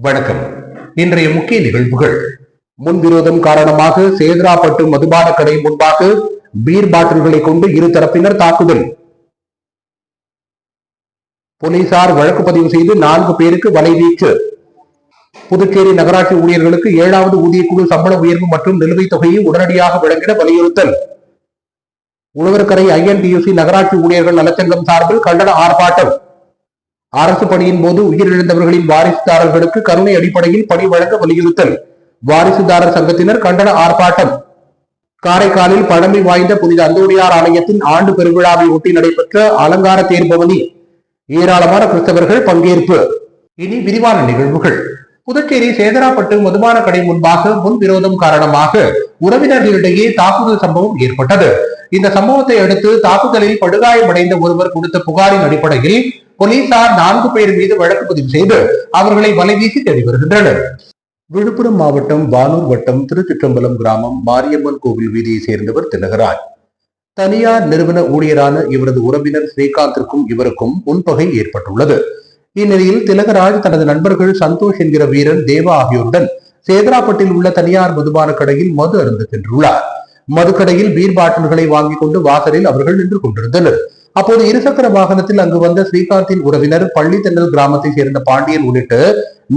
வணக்கம். இன்றைய முக்கிய நிகழ்வுகள். முன்விரோதம் காரணமாக சேதராப்பட்டு மதுபான கடை முன்பாக பீர் பாட்டில்களை கொண்டு இரு தரப்பினர் தாக்குதல். போலீசார் வழக்கு பதிவு செய்து 4 பேருக்கு வலைவீச்சு. புதுச்சேரி நகராட்சி ஊழியர்களுக்கு 7வது ஊதியக்குழு சம்பள உயர்வு மற்றும் நிலுவைத் தொகையை உடனடியாக வழங்கிட வலியுறுத்தல். உழவர்கரை INTUC நகராட்சி ஊழியர்கள் நலச்சங்கம் சார்பில் கண்டன ஆர்ப்பாட்டம். அரசு பணியின் போது உயிரிழந்தவர்களின் வாரிசுதாரர்களுக்கு கருணை அடிப்படையில் பணி வழங்க வலியுறுத்தல். வாரிசுதாரர் சங்கத்தினர் கண்டன ஆர்ப்பாட்டம். காரைக்காலில் பழமை வாய்ந்த புனித அந்தோணியார் ஆலயத்தின் ஆண்டு பெருவிழாவை ஒட்டி நடைபெற்ற அலங்கார தேர்பவனி. ஏராளமான கிறிஸ்தவர்கள் பங்கேற்பு. இனி விரிவான நிகழ்வுகள். புதுச்சேரி சேதராப்பட்டு மதுபான கடை முன்பாக முன்விரோதம் காரணமாக உறவினர்களிடையே தாக்குதல் சம்பவம் ஏற்பட்டது. இந்த சம்பவத்தை அடுத்து தாக்குதலில் படுகாயமடைந்த ஒருவர் கொடுத்த புகாரின் அடிப்படையில் போலீசார் 4 பேர் மீது வழக்கு பதிவு செய்து அவர்களை வலைவீசி தேடி வருகின்றனர். விழுப்புரம் மாவட்டம் வானூர் வட்டம் திருச்சிற்றம்பலம் கிராமம் மாரியம்மன் கோவில் வீதியை சேர்ந்தவர் திலகராஜ். தனியார் நிறுவன ஊழியரான இவரது உறவினர் ஸ்ரீகாந்திற்கும் இவருக்கும் முன்பகை ஏற்பட்டுள்ளது. இந்நிலையில் திலகராஜ் தனது நண்பர்கள் சந்தோஷ் என்கிற வீரன் தேவா ஆகியோருடன் சேதராப்பட்டில் உள்ள தனியார் மதுபான கடையில் மது அருந்த சென்றுள்ளார். மதுக்கடையில் பீர் பாட்டில்களை வாங்கிக் கொண்டு வாசலில் அவர்கள் நின்று கொண்டிருந்தனர். அப்போது இருசக்கர வாகனத்தில் அங்கு வந்த ஸ்ரீகாந்தின் உறவினர் பள்ளித்தென்னல் கிராமத்தை சேர்ந்த பாண்டியன் உள்ளிட்ட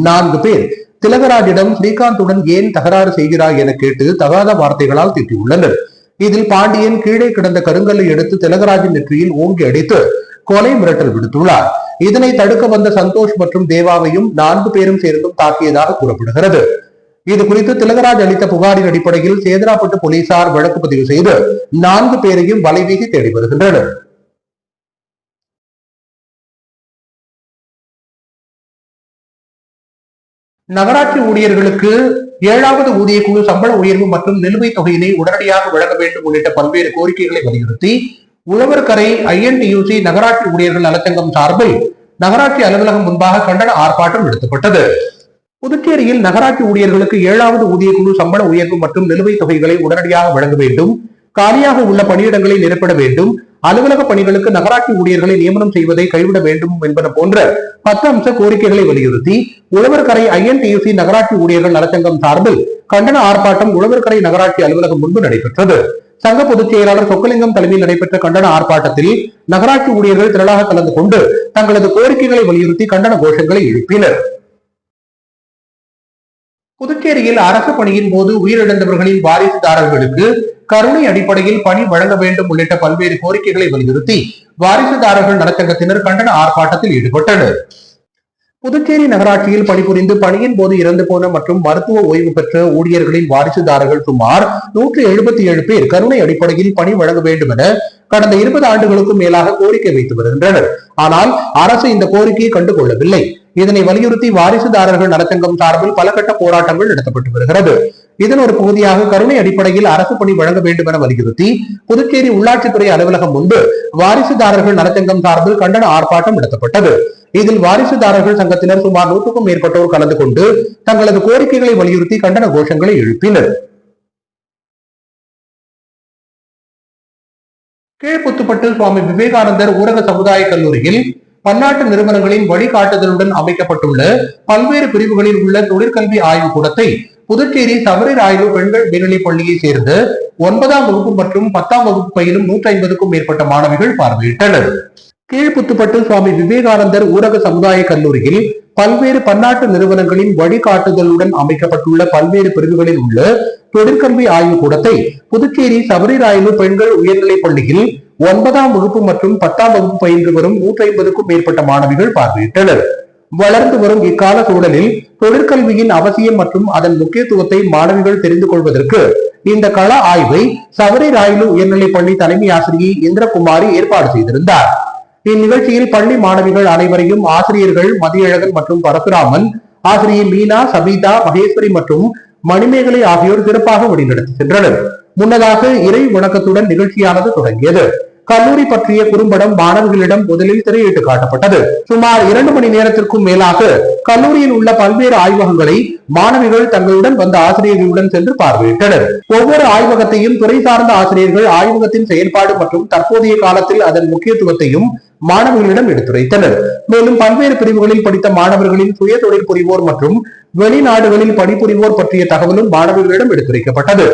4 பேர் திலகராஜிடம் ஸ்ரீகாந்துடன் ஏன் தகராறு செய்கிறாய் என கேட்டு தகாத வார்த்தைகளால் திட்டியுள்ளனர். இதில் பாண்டியன் கீழே கிடந்த கருங்கல்லை எடுத்து திலகராஜின் நெற்றியில் ஓங்கி அடித்து கொலை மிரட்டல் விடுத்துள்ளார். இதனை தடுக்க வந்த சந்தோஷ் மற்றும் தேவாவையும் 4 பேரும் சேர்ந்தும் தாக்கியதாக கூறப்படுகிறது. இது குறித்து திலகராஜ் அளித்த புகாரின் அடிப்படையில் சேதராப்பட்டு போலீசார் வழக்கு பதிவு செய்து 4 பேரையும் வலைவீசி தேடி வருகின்றனர். நகராட்சி ஊழியர்களுக்கு 7வது ஊதியக்குழு சம்பள உயர்வு மற்றும் நிலுவைத் தொகையினை உடனடியாக வழங்க வேண்டும் உள்ளிட்ட பல்வேறு கோரிக்கைகளை வலியுறுத்தி உழவர்கரை INTUC நகராட்சி ஊழியர்கள் நலச்சங்கம் சார்பில் நகராட்சி அலுவலகம் முன்பாக கண்டன ஆர்ப்பாட்டம் நடத்தப்பட்டது. புதுச்சேரியில் நகராட்சி ஊழியர்களுக்கு 7வது ஊதியக்குழு சம்பள உயர்வு மற்றும் நிலுவைத் தொகைகளை உடனடியாக வழங்க வேண்டும், காலியாக உள்ள பணியிடங்களை நிரப்பிட வேண்டும், அலுவலக பணிகளுக்கு நகராட்சி ஊழியர்களை நியமனம் செய்வதை கைவிட வேண்டும் என்பன போன்ற 10 அம்ச கோரிக்கைகளை வலியுறுத்தி உழவர்கரை INTUC நகராட்சி ஊழியர்கள் நலச்சங்கம் சார்பில் கண்டன ஆர்ப்பாட்டம் உழவர்கரை நகராட்சி அலுவலகம் முன்பு நடைபெற்றது. சங்க பொதுச் செயலாளர் சொக்கலிங்கம் தலைமையில் நடைபெற்ற கண்டன ஆர்ப்பாட்டத்தில் நகராட்சி ஊழியர்கள் திரளாக கலந்து கொண்டு தங்களது கோரிக்கைகளை வலியுறுத்தி கண்டன கோஷங்களை எழுப்பினர். புதுச்சேரியில் அரசு பணியின் போது உயிரிழந்தவர்களின் வாரிசுதாரர்களுக்கு கருணை அடிப்படையில் பணி வழங்க வேண்டும் உள்ளிட்ட பல்வேறு கோரிக்கைகளை வலியுறுத்தி வாரிசுதாரர்கள் நலச்சங்கத்தினர் கண்டன ஆர்ப்பாட்டத்தில் ஈடுபட்டனர். புதுச்சேரி நகராட்சியில் பணிபுரிந்து பணியின் போது இறந்து போன மற்றும் மருத்துவ ஓய்வு பெற்ற ஊழியர்களின் வாரிசுதாரர்கள் சுமார் 177 பேர் கருணை அடிப்படையில் பணி வழங்க வேண்டும் என கடந்த 20 ஆண்டுகளுக்கும் மேலாக கோரிக்கை வைத்து வருகின்றனர். ஆனால் அரசு இந்த கோரிக்கையை கண்டுகொள்ளவில்லை. இதனை வலியுறுத்தி வாரிசுதாரர்கள் நலச்சங்கம் சார்பில் பல கட்ட போராட்டங்கள் நடத்தப்பட்டு வருகிறது. இதன் ஒரு பகுதியாக கருணை அடிப்படையில் அரசு பணி வழங்க வேண்டும் என வலியுறுத்தி புதுச்சேரி உள்ளாட்சித்துறை அலுவலகம் முன்பு வாரிசுதாரர்கள் நலச்சங்கம் சார்பில் கண்டன ஆர்ப்பாட்டம் நடத்தப்பட்டது. இதில் வாரிசுதாரர்கள் சங்கத்தினர் சுமார் 100க்கும் மேற்பட்டோர் கலந்து கொண்டு தங்களது கோரிக்கைகளை வலியுறுத்தி கண்டன கோஷங்களை எழுப்பினர். கீழ்புத்துப்பட்டு சுவாமி விவேகானந்தர் ஊரக சமுதாய கல்லூரியில் பன்னாட்டு நிறுவனங்களின் வழிகாட்டுதலுடன் அமைக்கப்பட்டுள்ள பல்வேறு பிரிவுகளில் உள்ள தொழிற்கல்வி ஆய்வு கூடத்தை புதுச்சேரி சபரி ராயலு பெண்கள் மேல்நிலைப் பள்ளியை சேர்ந்து 9ஆம் வகுப்பு மற்றும் 10ஆம் வகுப்பு பயிலும் 150க்கும் மேற்பட்ட மாணவிகள் பார்வையிட்டனர். கீழ்புத்துப்பட்டு சுவாமி விவேகானந்தர் ஊரக சமுதாய கல்லூரியில் பல்வேறு பன்னாட்டு நிறுவனங்களின் வழிகாட்டுதலுடன் அமைக்கப்பட்டுள்ள பல்வேறு பிரிவுகளில் உள்ள தொழிற்கல்வி ஆய்வு கூடத்தை புதுச்சேரி சபரி ராயலு பெண்கள் உயர்நிலைப் பள்ளியில் 9ஆம் வகுப்பு மற்றும் 10ஆம் வகுப்பு பயின்று வரும் 150க்கும் மேற்பட்ட மாணவிகள் பார்வையிட்டனர். வளர்ந்து வரும் இக்கால சூழலில் தொழிற்கல்வியின் அவசியம் மற்றும் அதன் முக்கியத்துவத்தை மாணவிகள் தெரிந்து கொள்வதற்கு இந்த கள ஆய்வை சபரி ராயலு உயர்நிலைப் பள்ளி தலைமை ஆசிரியை இந்திரகுமாரி ஏற்பாடு செய்திருந்தார். இந்நிகழ்ச்சியில் பள்ளி மாணவிகள் அனைவரையும் ஆசிரியர்கள் மதியழகன் மற்றும் பரசுராமன், ஆசிரியை மீனா, சபிதா, மகேஸ்வரி மற்றும் மணிமேகலை ஆகியோர் சிறப்பாக வழிநடத்தி சென்றனர். முன்னதாக இறை வணக்கத்துடன் நிகழ்ச்சியானது தொடங்கியது. கல்லூரி பற்றிய குறும்படம் மாணவர்களிடம் முதலில் திரையிட்டு காட்டப்பட்டது. சுமார் 2 மணி நேரத்திற்கும் மேலாக கல்லூரியில் உள்ள பல்வேறு ஆய்வகங்களை மாணவிகள் தங்களுடன் வந்த ஆசிரியர்களுடன் சென்று பார்வையிட்டனர். ஒவ்வொரு ஆய்வகத்தையும் துறை சார்ந்த ஆசிரியர்கள் ஆய்வகத்தின் செயல்பாடு மற்றும் தற்போதைய காலத்தில் அதன் முக்கியத்துவத்தையும் மாணவர்களிடம் எடுத்துரைத்தனர். மேலும் பல்வேறு பிரிவுகளில் படித்த மாணவர்களின் சுய தொழில் புரிவோர் மற்றும் வெளிநாடுகளில் பணிபுரிவோர் பற்றிய தகவலும் மாணவர்களிடம் எடுத்துரைக்கப்பட்டது.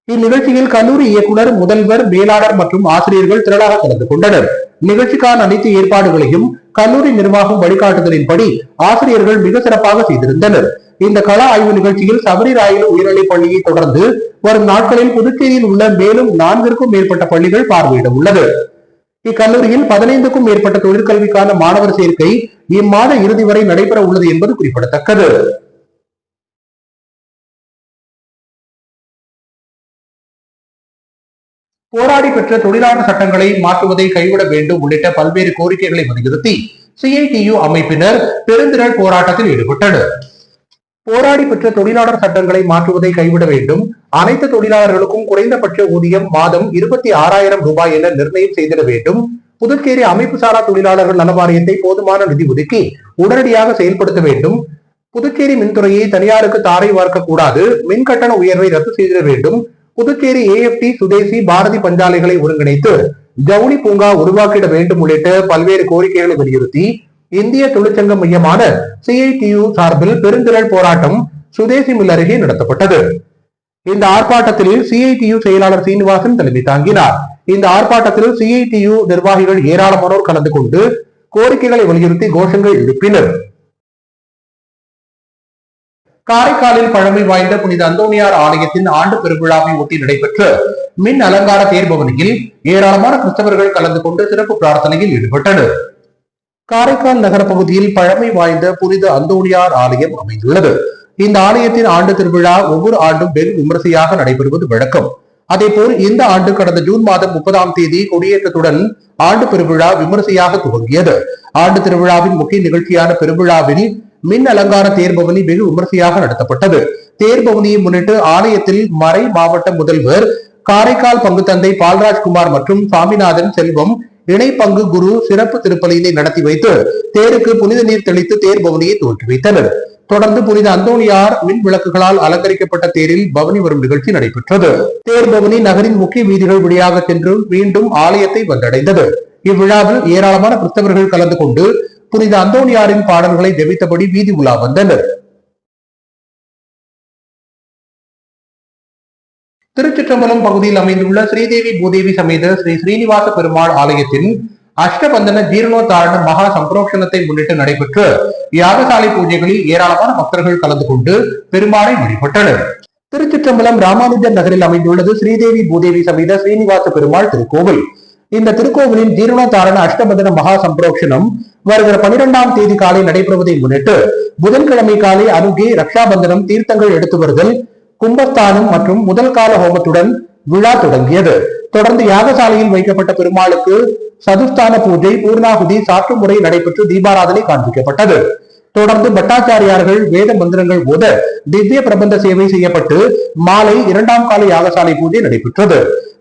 இந்நிகழ்ச்சியில் கல்லூரி இயக்குனர், முதல்வர், மேலாளர் மற்றும் ஆசிரியர்கள் திரளாக கலந்து கொண்டனர். நிகழ்ச்சிக்கான அனைத்து ஏற்பாடுகளையும் கல்லூரி நிர்வாகம் வழிகாட்டுதலின்படி ஆசிரியர்கள் மிக சிறப்பாக செய்திருந்தனர். இந்த கள ஆய்வு நிகழ்ச்சியில் சபரிராயலு உயர்நிலைப் பள்ளியை தொடர்ந்து வரும் நாட்களில் புதுச்சேரியில் உள்ள மேலும் 4க்கும் மேற்பட்ட பள்ளிகள் பார்வையிட உள்ளது. இக்கல்லூரியில் 15க்கும் மேற்பட்ட தொழிற்கல்விக்கான மாணவர் சேர்க்கை இம்மாத இறுதி வரை நடைபெற உள்ளது என்பது குறிப்பிடத்தக்கது. போராடி பெற்ற தொழிலாளர் சட்டங்களை மாற்றுவதை கைவிட வேண்டும் உள்ளிட்ட பல்வேறு கோரிக்கைகளை வலியுறுத்தி CITU அமைப்பினர் பெருந்திரள் போராட்டத்தில் ஈடுபட்டனர். போராடி பெற்ற தொழிலாளர் சட்டங்களை மாற்றுவதை கைவிட வேண்டும், அனைத்து தொழிலாளர்களுக்கும் குறைந்தபட்ச ஊதியம் மாதம் 26,000 ரூபாய் என நிர்ணயம் செய்திட வேண்டும், புதுச்சேரி அமைப்பு சாரா தொழிலாளர்கள் நல வாரியத்தை போதுமான நிதி ஒதுக்கி உடனடியாக செயல்படுத்த வேண்டும், புதுச்சேரி மின்துறையை தனியாருக்கு தாரை வார்க்க கூடாது, மின் கட்டண உயர்வை ரத்து செய்திட வேண்டும், புதுச்சேரி AFT, சுதேசி, பாரதி பஞ்சாலைகளை ஒருங்கிணைத்து ஜவுளி பூங்கா உருவாக்கிட வேண்டும் உள்ளிட்ட பல்வேறு கோரிக்கைகளை வலியுறுத்தி இந்திய தொழிற்சங்க மையமான CITU சார்பில் பெருந்திரள் போராட்டம் சுதேசி மில் அருகே நடத்தப்பட்டது. இந்த ஆர்ப்பாட்டத்தில் CITU செயலாளர் சீனிவாசன் தலைமை தாங்கினார். இந்த ஆர்ப்பாட்டத்தில் CITU நிர்வாகிகள் ஏராளமானோர் கலந்து கொண்டு கோரிக்கைகளை வலியுறுத்தி கோஷங்கள் எழுப்பினர். காரைக்காலில் பழமை வாய்ந்த புனித அந்தோணியார் ஆலயத்தின் ஆண்டு பெருவிழாவை ஒட்டி நடைபெற்ற மின் அலங்கார தேர்பவனியில் ஏராளமான கிறிஸ்தவர்கள் கலந்து கொண்டு சிறப்பு பிரார்த்தனையில் ஈடுபட்டனர். காரைக்கால் நகர பகுதியில் பழமை வாய்ந்த புனித அந்தோணியார் ஆலயம் அமைந்துள்ளது. இந்த ஆலயத்தின் ஆண்டு திருவிழா ஒவ்வொரு ஆண்டும் வெகு விமரிசையாக நடைபெறுவது வழக்கம். அதேபோல் இந்த ஆண்டு கடந்த ஜூன் மாதம் 30ஆம் தேதி கொடியேற்றத்துடன் ஆண்டு பெருவிழா விமரிசையாக துவங்கியது. ஆண்டு திருவிழாவின் முக்கிய நிகழ்ச்சியான பெருவிழாவில் மின் அலங்கார தேர்பவனி வெகு விமரிசையாக நடத்தப்பட்டது. தேர்பவனியை முன்னிட்டு ஆலயத்தில் மறை மாவட்ட முதல்வர், காரைக்கால் பங்கு தந்தை பால்ராஜ்குமார் மற்றும் சாமிநாதன் செல்வம் இணை பங்கு குரு சிறப்பு திருப்பலியினை நடத்தி வைத்து தேருக்கு புனித நீர் தெளித்து தேர்பவனியை துவக்கி வைத்தனர். தொடர்ந்து புனித அந்தோணியார் மின் விளக்குகளால் அலங்கரிக்கப்பட்ட தேரில் பவனி வரும் நிகழ்ச்சி நடைபெற்றது. தேர்பவனி நகரின் முக்கிய வீதிகள் வழியாக சென்று மீண்டும் ஆலயத்தை வந்தடைந்தது. இவ்விழாவில் ஏராளமான கிறிஸ்தவர்கள் கலந்து கொண்டு புனித அந்தோணியாரின் பாடல்களை ஜெபித்தபடி வீதி உலா வந்தனர். திருச்சிற்றம்பலம் பகுதியில் அமைந்துள்ள ஸ்ரீதேவி பூதேவி சமேத ஸ்ரீ ஸ்ரீனிவாச பெருமாள் ஆலயத்தின் அஷ்டபந்தன ஜீர்ணோத்தாரண மகா சம்பரோக்ஷணத்தை முன்னிட்டு நடைபெற்ற யாகசாலை பூஜைகளில் ஏராளமான பக்தர்கள் கலந்து கொண்டு பெருமாளை வழிபட்டனர். திருச்சிற்றம்பலம் ராமானுஜர் நகரில் அமைந்துள்ளது ஸ்ரீதேவி பூதேவி சமேத ஸ்ரீனிவாச பெருமாள் திருக்கோவில். இந்த திருக்கோவிலின் ஜீர்ணோத்தாரண அஷ்டபந்தன மகா சம்பரோக்ஷணம் வருகிற 12ஆம் தேதி காலை நடைபெறுவதை முன்னிட்டு புதன்கிழமை காலை அருகே ரக்ஷாபந்தனம், தீர்த்தங்கள் எடுத்து வருதல், கும்பஸ்தானம் மற்றும் முதல் கால ஹோமத்துடன் விழா தொடங்கியது. தொடர்ந்து யாகசாலையில் வைக்கப்பட்ட பெருமாளுக்கு சதுஸ்தான பூஜை, பூர்ணாகுதி, சாற்று முறை நடைபெற்று தீபாராதனை காண்பிக்கப்பட்டது. தொடர்ந்து பட்டாச்சாரியார்கள் வேத மந்திரங்கள் போத திவ்ய பிரபந்த சேவை செய்யப்பட்டு மாலை 2ஆம் கால யாகசாலை பூஜை நடைபெற்றது.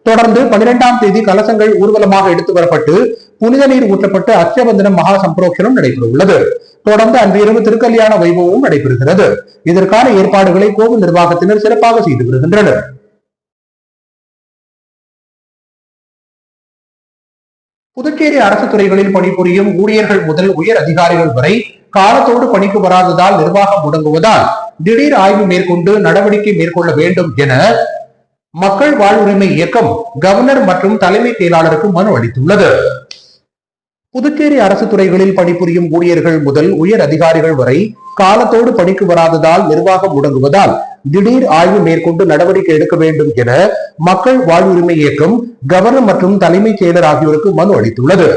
தொடர்ந்து 12ஆம் தேதி கலசங்கள் ஊர்வலமாக எடுத்து வரப்பட்டு புனித நீர் ஊற்றப்பட்டு அஷ்டபந்தனம் மகா சம்பரோக்ஷணம் நடைபெற உள்ளது. தொடர்ந்து அன்று இரவு திருக்கல்யாண வைபவமும் நடைபெறுகிறது. இதற்கான ஏற்பாடுகளை கோவில் நிர்வாகத்தினர் சிறப்பாக செய்து வருகின்றனர். புதுச்சேரி அரசு துறைகளில் பணிபுரியும் ஊழியர்கள் முதல் உயர் அதிகாரிகள் வரை காலத்தோடு பணிக்கு வராததால் நிர்வாகம் முடங்குவதால் திடீர் ஆய்வு மேற்கொண்டு நடவடிக்கை மேற்கொள்ள வேண்டும் என மக்கள் வாழ்வுரிமை இயக்கம் கவர்னர் மற்றும் தலைமை செயலாளருக்கு மனு அளித்துள்ளது. புதுச்சேரி அரசு துறைகளில் பணிபுரியும் ஊழியர்கள் முதல் உயர் அதிகாரிகள் வரை காலத்தோடு பணிக்கு வராததால் நிர்வாகம் முடங்குவதால் திடீர் ஆய்வு மேற்கொண்டு நடவடிக்கை எடுக்க வேண்டும் என மக்கள் வாழ்வுரிமை இயக்கம் கவர்னர் மற்றும் தலைமைச் செயலர் ஆகியோருக்கு மனு அளித்துள்ளது.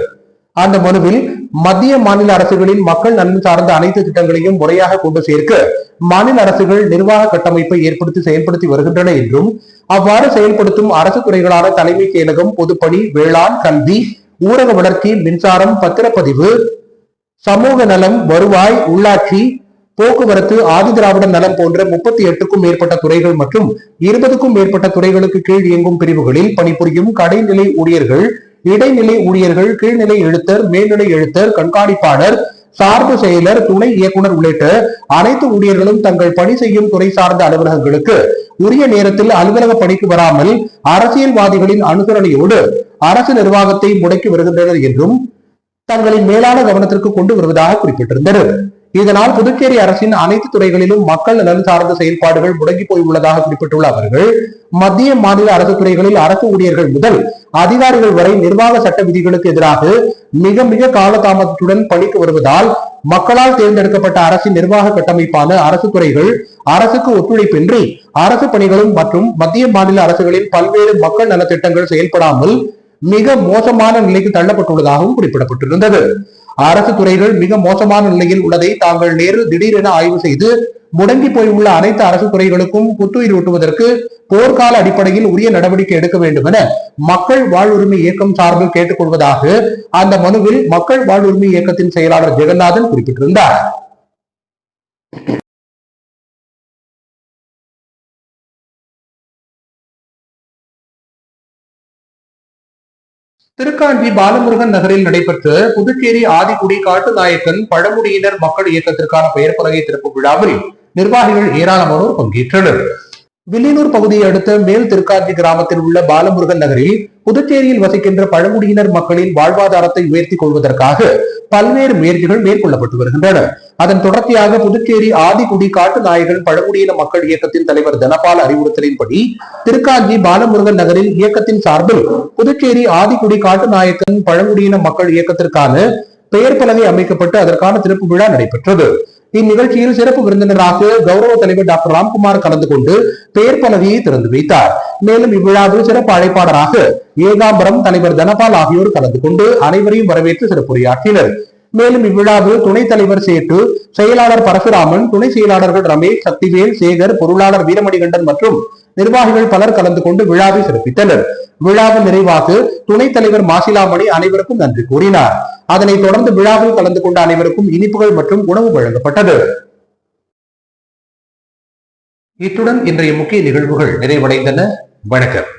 அந்த மனுவில் மத்திய மாநில அரசுகளின் மக்கள் நலன் சார்ந்த அனைத்து திட்டங்களையும் முறையாக கொண்டு சேர்க்க மாநில அரசுகள் நிர்வாக கட்டமைப்பை ஏற்படுத்தி செயல்படுத்தி வருகின்றன என்றும், அவ்வாறு செயல்படுத்தும் அரசு துறைகளான தலைமைச் செயலகம், பொதுப்பணி, வேளாண், கல்வி, ஊரக வளர்ச்சி, மின்சாரம், பத்திரப்பதிவு, சமூக நலம், வருவாய், உள்ளாட்சி, போக்குவரத்து, ஆதிதிராவிட நலம் போன்ற 38க்கும் மேற்பட்ட துறைகள் மற்றும் 20க்கும் மேற்பட்ட துறைகளுக்கு கீழ் இயங்கும் பிரிவுகளில் பணிபுரியும் கடைநிலை ஊழியர்கள் இடைநிலை ஊழியர்கள், கீழ்நிலை எழுத்தர், மேல்நிலை எழுத்தர், கண்காணிப்பாளர், சார்பு செயலர், துணை இயக்குனர் உள்ளிட்ட அனைத்து ஊழியர்களும் தங்கள் பணி செய்யும் துறை சார்ந்த அலுவலகங்களுக்கு உரிய நேரத்தில் அலுவலக பணிக்கு வராமல் அரசியல்வாதிகளின் அனுசரணையோடு அரசு நிர்வாகத்தை முடக்கி வருகின்றனர் என்றும் தங்களின் மேலான கவனத்திற்கு கொண்டு வருவதாக குறிப்பிட்டிருந்தனர். இதனால் புதுச்சேரி அரசின் அனைத்து துறைகளிலும் மக்கள் நலன் சார்ந்த செயல்பாடுகள் முடங்கி போய் உள்ளதாக குறிப்பிட்டுள்ள அவர்கள், மத்திய மாநில அரசு துறைகளில் அரசு ஊழியர்கள் முதல் அதிகாரிகள் வரை நிர்வாக சட்ட விதிகளுக்கு எதிராக மிக மிக காலதாமதத்துடன் பணிக்கு வருவதால் மக்களால் தேர்ந்தெடுக்கப்பட்ட அரசின் நிர்வாக கட்டமைப்பான அரசு துறைகள் அரசுக்கு ஒத்துழைப்பின்றி அரசு பணிகளும் மற்றும் மத்திய மாநில அரசுகளின் பல்வேறு மக்கள் நலத்திட்டங்கள் செயல்படாமல் மிக மோசமான நிலைக்கு தள்ளப்பட்டுள்ளதாகவும் குறிப்பிடப்பட்டிருந்தது. அரசு துறைகள் மிக மோசமான நிலையில் உள்ளதை தாங்கள் நேரில் திடீரென ஆய்வு செய்து முடங்கி போயுள்ள அனைத்து அரசு துறைகளுக்கும் புத்துயிர் ஊட்டுவதற்கு போர்க்கால அடிப்படையில் உரிய நடவடிக்கை எடுக்க வேண்டும் என மக்கள் வாழ்வுரிமை இயக்கம் சார்பில் கேட்டுக் கொள்வதாக அந்த மனுவில் மக்கள் வாழ்வுரிமை இயக்கத்தின் செயலாளர் ஜெகநாதன் குறிப்பிட்டிருந்தார். திருக்காஞ்சி பாலமுருகன் நகரில் நடைபெற்ற புதுச்சேரி ஆதிக்குடி காட்டுநாயக்கன் பழங்குடியினர் மக்கள் இயக்கத்திற்கான பெயர் பலகை திறப்பு விழாவில் நிர்வாகிகள் ஏராளமானோர் பங்கேற்றனர். வில்லியனூர் பகுதியை அடுத்த மேல் திருக்காஞ்சி கிராமத்தில் உள்ள பாலமுருகன் நகரில் புதுச்சேரியில் வசிக்கின்ற பழங்குடியினர் மக்களின் வாழ்வாதாரத்தை உயர்த்திக் கொள்வதற்காக பல்வேறு முயற்சிகள் மேற்கொள்ளப்பட்டு வருகின்றன. அதன் தொடர்ச்சியாக புதுச்சேரி ஆதிக்குடி காட்டுநாயகன் பழங்குடியின மக்கள் இயக்கத்தின் தலைவர் தனபால் அறிவுறுத்தலின்படி திருக்காஞ்சி பாலமுருகன் நகரில் இயக்கத்தின் சார்பில் புதுச்சேரி ஆதிக்குடி காட்டுநாயக்கன் பழங்குடியின மக்கள் இயக்கத்திற்கான பெயர் பலகை அமைக்கப்பட்டு அதற்கான திறப்பு விழா நடைபெற்றது. இந்நிகழ்ச்சியில் சிறப்பு விருந்தினராக கௌரவ தலைவர் டாக்டர் ராம்குமார் கலந்து கொண்டு பெயர் பலகையை திறந்து வைத்தார். மேலும் இவ்விழாவில் சிறப்பு அழைப்பாளராக ஏகாம்பரம், தலைவர் தனபால் ஆகியோர் கலந்து கொண்டு அனைவரையும் வரவேற்று சிறப்புரையாற்றினர். மேலும் இவ்விழாவில் துணைத் தலைவர் சேட்டு, செயலாளர் பரசுராமன், துணை செயலாளர்கள் ரமேஷ், சக்திவேல், சேகர், பொருளாளர் வீரமணிகண்டன் மற்றும் நிர்வாகிகள் பலர் கலந்து கொண்டு விழாவை சிறப்பித்தனர். விழாவின் நிறைவாக துணைத் தலைவர் மாசிலாமணி அனைவருக்கும் நன்றி கூறினார். அதனைத் தொடர்ந்து விழாவில் கலந்து கொண்ட அனைவருக்கும் இனிப்புகள் மற்றும் உணவு வழங்கப்பட்டது. இத்துடன் இன்றைய முக்கிய நிகழ்வுகள் நிறைவடைந்தன. வணக்கம்.